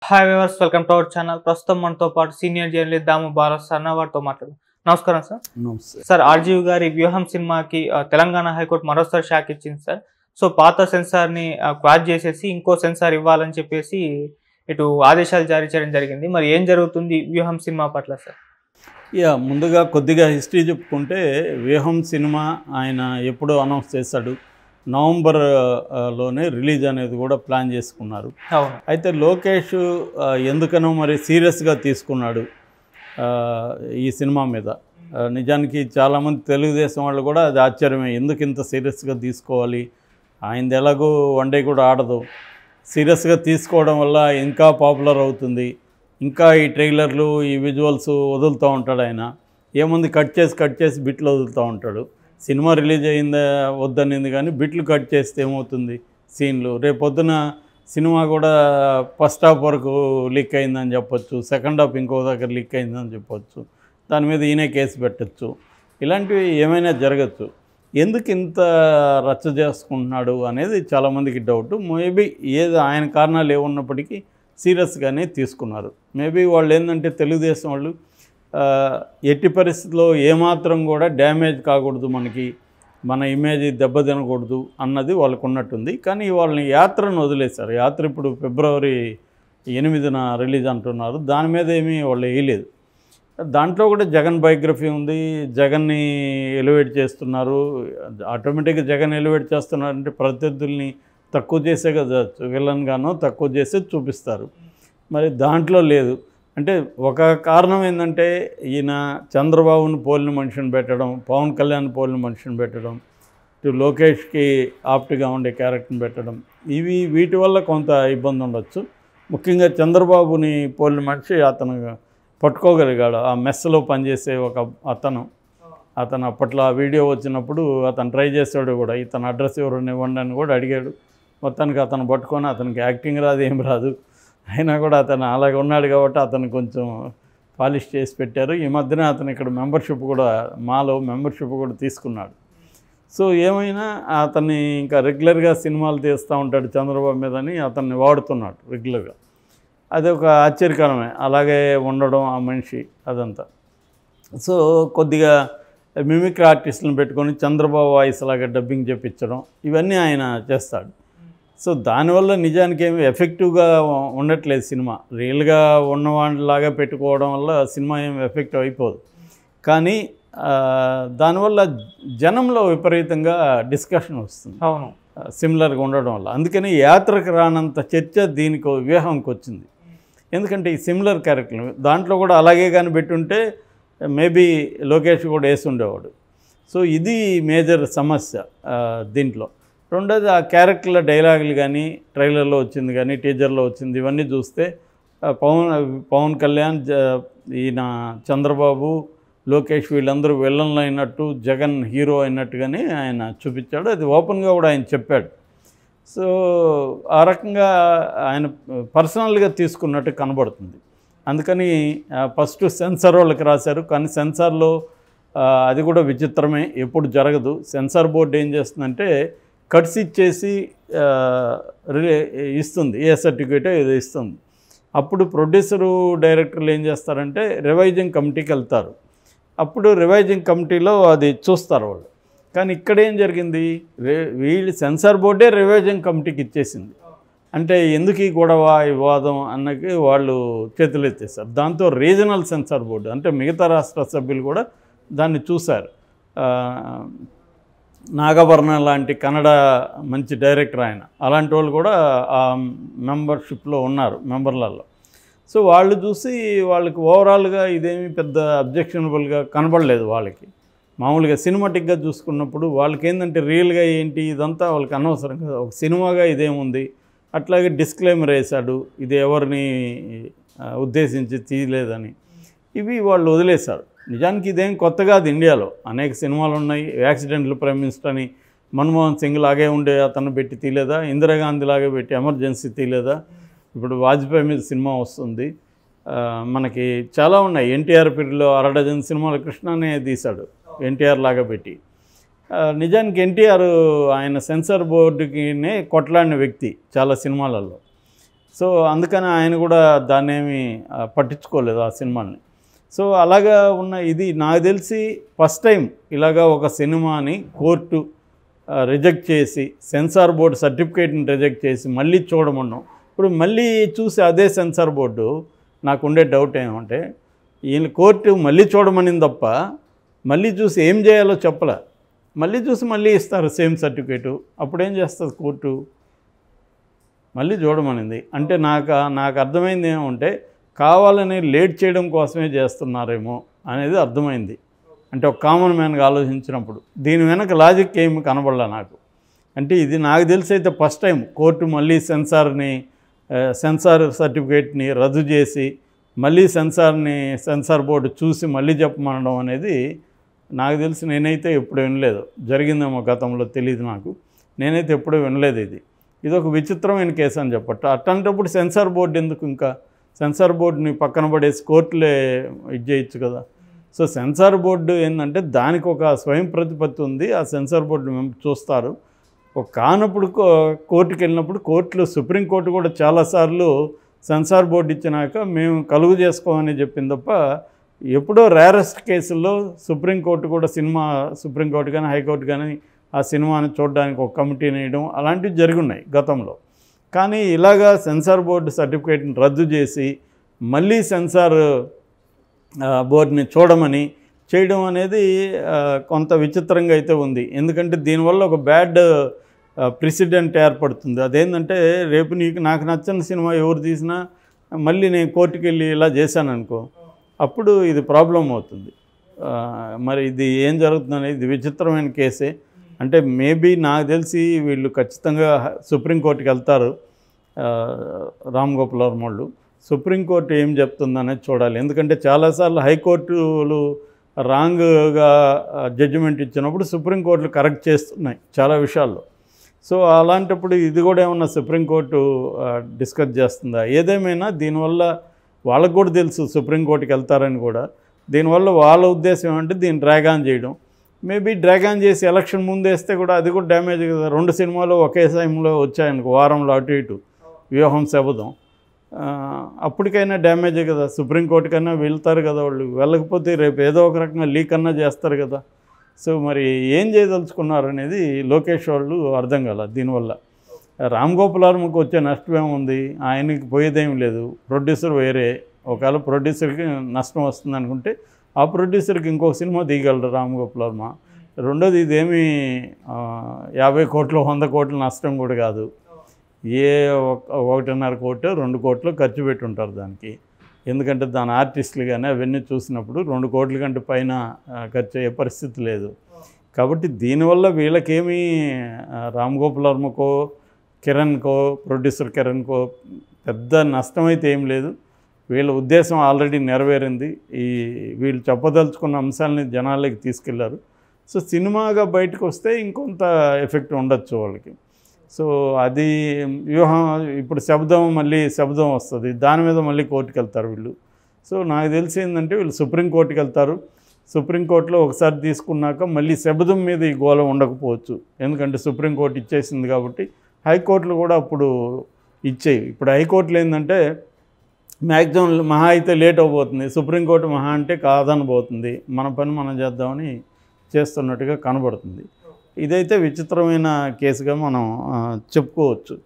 Hi viewers, welcome to our channel. ప్రస్తుతం మనతో పాటు సీనియర్ జర్నలిస్ట్ దాము బాలస్ అన్న వారితో మాట్లాడు. నమస్కారం సార్. నమస్తే సార్, ఆర్జీవి గారి వ్యూహం సినిమాకి తెలంగాణ హైకోర్టు మరోసారి షాక్ ఇచ్చింది సార్. సో పాత సెన్సార్ని క్వాష్ చేసేసి ఇంకో సెన్సార్ ఇవ్వాలని చెప్పేసి ఇటు ఆదేశాలు జారీ చేయడం జరిగింది. మరి ఏం జరుగుతుంది వ్యూహం సినిమా పట్ల సార్? ముందుగా కొద్దిగా హిస్టరీ చెప్పుకుంటే వ్యూహం సినిమా ఆయన ఎప్పుడో అనౌన్స్ చేశాడు. నవంబర్లోనే రిలీజ్ అనేది కూడా ప్లాన్ చేసుకున్నారు. అవును. అయితే లోకేష్ ఎందుకనో మరి సీరియస్గా తీసుకున్నాడు ఈ సినిమా మీద. నిజానికి చాలామంది తెలుగుదేశం వాళ్ళు కూడా అది ఆశ్చర్యమే, ఎందుకు ఇంత సీరియస్గా తీసుకోవాలి, ఆయనది ఎలాగో వన్ డే కూడా ఆడదు, సీరియస్గా తీసుకోవడం వల్ల ఇంకా పాపులర్ అవుతుంది, ఇంకా ఈ ట్రైలర్లు ఈ విజువల్స్ వదులుతూ ఉంటాడు ఆయన. ఏముంది, కట్ చేసి బిట్లు వదులుతూ ఉంటాడు. సినిమా రిలీజ్ అయిందా వద్దనింది కానీ బిట్లు కట్ చేస్తే ఏమవుతుంది సీన్లు. రేపొద్దున సినిమా కూడా ఫస్ట్ హాఫ్ వరకు లీక్ అయిందని చెప్పొచ్చు, సెకండ్ హాఫ్ ఇంకో దగ్గర లీక్ అయిందని చెప్పొచ్చు, దాని మీద ఈయనే కేసు పెట్టచ్చు, ఇలాంటివి ఏమైనా జరగచ్చు. ఎందుకు ఇంత రచ్చ చేసుకుంటున్నాడు అనేది చాలామందికి డౌట్. మేబీ ఏదో ఆయన కారణాలు ఏమున్నప్పటికీ సీరియస్గానే తీసుకున్నారు. మేబీ వాళ్ళు ఏంటంటే తెలుగుదేశం వాళ్ళు ఎట్టి పరిస్థితుల్లో ఏమాత్రం కూడా డ్యామేజ్ కాకూడదు, మన ఇమేజ్ దెబ్బతినకూడదు అన్నది వాళ్ళకు ఉన్నట్టుంది. కానీ వాళ్ళని యాత్రను వదిలేశారు. యాత్ర ఇప్పుడు ఫిబ్రవరి 8న రిలీజ్ అంటున్నారు. దాని మీద ఏమీ వాళ్ళు వేయలేదు. దాంట్లో కూడా జగన్ బయోగ్రఫీ ఉంది, జగన్ని ఎలివేట్ చేస్తున్నారు. ఆటోమేటిక్గా జగన్ ఎలివేట్ చేస్తున్నారంటే ప్రత్యర్థుల్ని తక్కువ చేసే కదా, విలన్గానో తక్కువ చేసే చూపిస్తారు. మరి దాంట్లో లేదు. అంటే ఒక కారణం ఏంటంటే ఈయన చంద్రబాబుని పోలిన మనిషిని పెట్టడం, పవన్ కళ్యాణ్ పోలిన మనిషిని పెట్టడం, ఇటు లోకేష్కి ఆప్ట్గా ఉండే క్యారెక్టర్ని పెట్టడం, వీటి వల్ల కొంత ఇబ్బంది ఉండొచ్చు. ముఖ్యంగా చంద్రబాబుని పోలిన మనిషి అతను పట్టుకోగలిగాడు. ఆ మెస్లో పనిచేసే ఒక అతను అప్పట్లో ఆ వీడియో వచ్చినప్పుడు అతను ట్రై చేశాడు కూడా, ఇతను అడ్రస్ ఎవరిని ఇవ్వండి అని కూడా అడిగాడు. మొత్తానికి అతను పట్టుకొని, అతనికి యాక్టింగ్ రాదు, ఏం రాదు, అయినా కూడా అతను అలాగే ఉన్నాడు కాబట్టి అతను కొంచెం పాలిష్ చేసి పెట్టారు. ఈ మధ్యన అతను ఇక్కడ మాలో మెంబర్షిప్ కూడా తీసుకున్నాడు. సో ఏమైనా అతన్ని ఇంకా రెగ్యులర్గా సినిమాలు తీస్తూ ఉంటాడు చంద్రబాబు మీదని అతన్ని వాడుతున్నాడు రెగ్యులర్గా. అది ఒక ఆశ్చర్యకరమే, అలాగే ఉండడం ఆ మనిషి అదంతా. సో కొద్దిగా మిమిక్రీ ఆర్టిస్టులను పెట్టుకొని చంద్రబాబు వాయిస్ లాగా డబ్బింగ్ చెప్పించడం, ఇవన్నీ ఆయన చేస్తాడు. సో దానివల్ల నిజానికి ఏమి ఎఫెక్టివ్గా ఉండట్లేదు సినిమా. రియల్గా ఉన్నవాళ్ళలాగా పెట్టుకోవడం వల్ల సినిమా ఏమి ఎఫెక్టివ్ అయిపోదు. కానీ దానివల్ల జనంలో విపరీతంగా డిస్కషన్ వస్తుంది. అవును, సిమిలర్గా ఉండడం వల్ల. అందుకని యాత్రకు రానంత చర్చ దీనికి వ్యూహంకి వచ్చింది. ఎందుకంటే ఈ సిమిలర్ క్యారెక్టర్లు దాంట్లో కూడా అలాగే కానీ పెట్టుంటే మేబీ లోకేష్ కూడా వేసి ఉండేవాడు. సో ఇది మేజర్ సమస్య దీంట్లో. రెండోది ఆ క్యారెక్టర్ల డైలాగులు కానీ ట్రైలర్లో వచ్చింది కానీ టీజర్లో వచ్చింది, ఇవన్నీ చూస్తే పవన్ కళ్యాణ్, ఈయన చంద్రబాబు, లోకేష్ వీళ్ళందరూ విలన్లు అయినట్టు, జగన్ హీరో అయినట్టుగానే ఆయన చూపించాడు. అది ఓపెన్గా కూడా ఆయన చెప్పాడు. సో ఆ రకంగా ఆయన పర్సనల్గా తీసుకున్నట్టు కనబడుతుంది. అందుకని ఫస్ట్ సెన్సార్ వాళ్ళకి రాశారు. కానీ సెన్సార్లో అది కూడా విచిత్రమే, ఎప్పుడు జరగదు. సెన్సార్ బోర్డు ఏం చేస్తుందంటే కట్స్ ఇచ్చేసి ఇస్తుంది, ఏ సర్టిఫికేట్ ఏదో ఇస్తుంది. అప్పుడు ప్రొడ్యూసరు, డైరెక్టర్లు ఏం చేస్తారంటే రివైజింగ్ కమిటీకి వెళ్తారు. అప్పుడు రివైజింగ్ కమిటీలో అది చూస్తారు వాళ్ళు. కానీ ఇక్కడ ఏం జరిగింది, వీళ్ళు సెన్సార్ బోర్డే రివైజింగ్ కమిటీకి ఇచ్చేసింది. అంటే ఎందుకు ఈ గొడవ, ఈ వాదం అన్నకి వాళ్ళు చేతులు ఎత్తేస్తారు. దాంతో రీజనల్ సెన్సార్ బోర్డు అంటే మిగతా రాష్ట్ర సభ్యులు కూడా దాన్ని చూశారు. నాగభరణ లాంటి కన్నడ మంచి డైరెక్టర్ ఆయన, అలాంటి వాళ్ళు కూడా ఆ మెంబర్షిప్లో ఉన్నారు, మెంబర్లలో. సో వాళ్ళు చూసి వాళ్ళకి ఓవరాల్గా ఇదేమి పెద్ద అబ్జెక్షనబుల్గా కనబడలేదు వాళ్ళకి. మామూలుగా సినిమాటిక్గా చూసుకున్నప్పుడు వాళ్ళకి ఏంటంటే రియల్గా ఏంటి ఇదంతా వాళ్ళకి అనవసరం కదా, ఒక సినిమాగా ఇదేముంది. అట్లాగే డిస్క్లైమర్ వేశాడు, ఇది ఎవరిని ఉద్దేశించి తీయలేదని. ఇవి వాళ్ళు వదిలేశారు. నిజానికి ఇదేం కొత్త కాదు, ఇండియాలో అనేక సినిమాలు ఉన్నాయి. యాక్సిడెంటల్ ప్రైమ్ మినిస్టర్ అని మన్మోహన్ సింగ్ లాగే ఉండే అతను పెట్టి తీయలేదా, ఇందిరాగాంధీ లాగే పెట్టి ఎమర్జెన్సీ తీయలేదా, ఇప్పుడు వాజ్పేయి మీద సినిమా వస్తుంది. మనకి చాలా ఉన్నాయి. ఎన్టీఆర్ పీరియడ్లో 6 సినిమాలు కృష్ణనే తీశాడు ఎన్టీఆర్ లాగా పెట్టి. నిజానికి ఎన్టీఆర్ ఆయన సెన్సార్ బోర్డుకినే కొట్లాడిన వ్యక్తి చాలా సినిమాలలో. సో అందుకని ఆయన కూడా దాన్ని ఏమి పట్టించుకోలేదు ఆ సినిమాని. సో అలాగా ఉన్న ఇది నాకు తెలిసి ఫస్ట్ టైం ఇలాగా ఒక సినిమాని కోర్టు రిజెక్ట్ చేసి సెన్సార్ బోర్డు సర్టిఫికేట్ని రిజెక్ట్ చేసి మళ్ళీ చూడమన్నాం. ఇప్పుడు మళ్ళీ చూసి అదే సెన్సార్ బోర్డు నాకు ఉండే డౌట్ ఏమంటే ఈయన కోర్టు మళ్ళీ చూడమనింది తప్ప మళ్ళీ చూసి ఏం చేయాలో చెప్పలే. మళ్ళీ చూసి మళ్ళీ ఇస్తారు సేమ్ సర్టిఫికేటు. అప్పుడేం చేస్తుంది కోర్టు? మళ్ళీ చూడమనింది అంటే నాకు అర్థమైంది ఏమంటే కావాలని లేట్ చేయడం కోసమే చేస్తున్నారేమో అనేది అర్థమైంది. అంటే ఒక కామన్ మ్యాన్గా ఆలోచించినప్పుడు దీని వెనక లాజిక్ ఏమి కనబడలే నాకు. అంటే ఇది నాకు తెలిసి అయితే ఫస్ట్ టైం కోర్టు మళ్ళీ సెన్సార్ సర్టిఫికేట్ని రద్దు చేసి మళ్ళీ సెన్సార్ బోర్డు చూసి మళ్ళీ చెప్పమనడం అనేది నాకు తెలిసి నేనైతే ఎప్పుడు వినలేదు. జరిగిందేమో గతంలో తెలియదు నాకు, నేనైతే ఎప్పుడూ వినలేదు. ఇది ఒక విచిత్రమైన కేసు అని చెప్పట్టు. అట్లాంటప్పుడు సెన్సార్ బోర్డు ఎందుకు? ఇంకా సెన్సార్ బోర్డుని పక్కన పడేసి కోర్టులే ఇది చేయొచ్చు కదా. సో సెన్సార్ బోర్డు ఏంటంటే దానికి ఒక స్వయం ప్రతిపత్తి ఉంది. ఆ సెన్సార్ బోర్డు చూస్తారు. ఒక కానప్పుడు కోర్టుకి వెళ్ళినప్పుడు కోర్టులో సుప్రీంకోర్టు కూడా చాలాసార్లు సెన్సార్ బోర్డు ఇచ్చినాక మేము కలుగు చేసుకోమని చెప్పింది తప్ప ఎప్పుడో రేరెస్ట్ కేసుల్లో సుప్రీంకోర్టు కూడా సుప్రీంకోర్టు కానీ హైకోర్టు కానీ ఆ సినిమాని చూడడానికి ఒక కమిటీని వేయడం అలాంటివి జరిగి ఉన్నాయి గతంలో. కానీ ఇలాగా సెన్సార్ బోర్డు సర్టిఫికేట్ని రద్దు చేసి మళ్ళీ సెన్సార్ బోర్డుని చూడమని చేయడం అనేది కొంత విచిత్రంగా అయితే ఉంది. ఎందుకంటే దీనివల్ల ఒక బ్యాడ్ ప్రెసిడెంట్ ఏర్పడుతుంది. అదేంటంటే రేపు నాకు నచ్చని సినిమా ఎవరు తీసినా మళ్ళీ నేను కోర్టుకి వెళ్ళి ఇలా చేశాను అనుకో, అప్పుడు ఇది ప్రాబ్లం అవుతుంది. మరి ఇది ఏం జరుగుతుందనేది ఇది విచిత్రమైన కేసే. అంటే మేబీ నాకు తెలిసి వీళ్ళు ఖచ్చితంగా సుప్రీంకోర్టుకి వెళ్తారు. రామ్ గోపాల్ వర్మ వాళ్ళు సుప్రీంకోర్టు ఏం చెప్తుందనేది చూడాలి. ఎందుకంటే చాలాసార్లు హైకోర్టులు రాంగ్గా జడ్జిమెంట్ ఇచ్చినప్పుడు సుప్రీంకోర్టులు కరెక్ట్ చేస్తున్నాయి చాలా విషయాల్లో. సో అలాంటప్పుడు ఇది కూడా ఏమన్నా సుప్రీంకోర్టు డిస్కస్ చేస్తుందా? ఏదేమైనా దీనివల్ల వాళ్ళకు కూడా తెలుసు సుప్రీంకోర్టుకి వెళ్తారని కూడా. దీనివల్ల వాళ్ళ ఉద్దేశం ఏమంటే దీన్ని డ్రాగ్ ఆన్ చేయడం. మేబీ డ్రాగ్ ఆన్ చేసి ఎలక్షన్ ముందు వేస్తే కూడా అది కూడా డ్యామేజ్ కదా. 2 సినిమాలు ఒకే టైంలో వచ్చాయనుకో, వారంలో అటు ఇటు, వ్యూహం శబదం, అప్పటికైనా డ్యామేజే కదా. సుప్రీంకోర్టుకైనా వెళ్తారు కదా వాళ్ళు. వెళ్ళకపోతే రేపు ఏదో ఒక రకంగా లీక్ అన్నా చేస్తారు కదా. సో మరి ఏం చేయదలుచుకున్నారు అనేది లోకేష్ వాళ్ళు అర్థం కాల. దీనివల్ల రామ్ గోపాల్ వర్మకు వచ్చే నష్టం ఏముంది? ఆయనకి పోయేదేం లేదు. ప్రొడ్యూసర్ వేరే, ఒకవేళ ప్రొడ్యూసర్కి నష్టం వస్తుంది అనుకుంటే ఆ ప్రొడ్యూసర్కి ఇంకొక సినిమా తీయగలరు రామ్ గోపాల్ వర్మ. రెండోది ఇదేమీ 50 కోట్లు 100 కోట్ల నష్టం కూడా కాదు. 1.5 కోట్లు 2 కోట్లు ఖర్చు పెట్టుంటారు దానికి. ఎందుకంటే దాని ఆర్టిస్టులు కానీ అవన్నీ చూసినప్పుడు 2 కోట్ల కంటే పైన ఖర్చు అయ్యే పరిస్థితి లేదు. కాబట్టి దీనివల్ల వీళ్ళకేమీ రామ్ గోపాల్ వర్మకో కిరణ్కో ప్రొడ్యూసర్ కిరణ్కో పెద్ద నష్టం అయితే ఏం లేదు. వీళ్ళ ఉద్దేశం ఆల్రెడీ నెరవేరింది. వీళ్ళు చెప్పదలుచుకున్న అంశాలని జనాలకి తీసుకెళ్లారు. సో సినిమాగా బయటకు వస్తే ఇంకొంత ఎఫెక్ట్ ఉండొచ్చు వాళ్ళకి. సో అది వ్యూహం. ఇప్పుడు శబ్దం వస్తుంది, దాని మీద మళ్ళీ కోర్టుకు వెళ్తారు వీళ్ళు. సో నాకు తెలిసి ఏంటంటే వీళ్ళు సుప్రీంకోర్టుకి వెళ్తారు. సుప్రీంకోర్టులో ఒకసారి తీసుకున్నాక మళ్ళీ శబ్దం మీద ఈ గోళం ఉండకపోవచ్చు. ఎందుకంటే సుప్రీంకోర్టు ఇచ్చేసింది కాబట్టి హైకోర్టులు కూడా అప్పుడు ఇచ్చేవి. ఇప్పుడు హైకోర్టులు ఏంటంటే మ్యాక్సిమం మహా అయితే లేట్ అయిపోతుంది, సుప్రీంకోర్టు మహా అంటే కాదనబోతుంది, మన పని మనం చేద్దామని చేస్తున్నట్టుగా కనబడుతుంది. ఇదైతే విచిత్రమైన కేసుగా మనం చెప్పుకోవచ్చు.